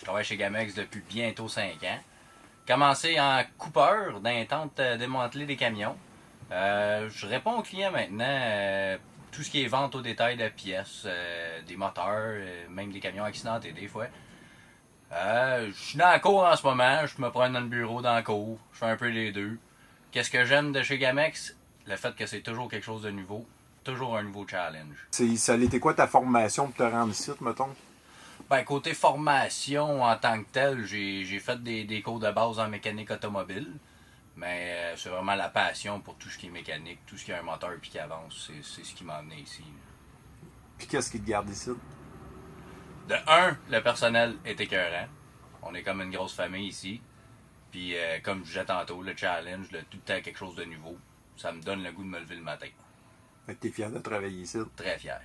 Je travaille chez Gamex depuis bientôt 5 ans. Commencé en coupeur dans les tentes démantelées des camions. Je réponds aux clients maintenant. Tout ce qui est vente au détail de pièces, des moteurs, même des camions accidentés des fois. Je suis dans la cour en ce moment. Je me promène dans le bureau, dans la cour. Je fais un peu les deux. Qu'est-ce que j'aime de chez Gamex? Le fait que c'est toujours quelque chose de nouveau. Toujours un nouveau challenge. Ça a été quoi ta formation pour te rendre ici, mettons? Ben, côté formation en tant que tel, j'ai fait des cours de base en mécanique automobile. Mais c'est vraiment la passion pour tout ce qui est mécanique, tout ce qui a un moteur et qui avance. C'est ce qui m'a amené ici. Puis qu'est-ce qui te garde ici? De un, le personnel est écœurant. On est comme une grosse famille ici. Puis comme je disais tantôt, le challenge, tout le temps quelque chose de nouveau. Ça me donne le goût de me lever le matin. Fait que t'es fier de travailler ici? Très fier.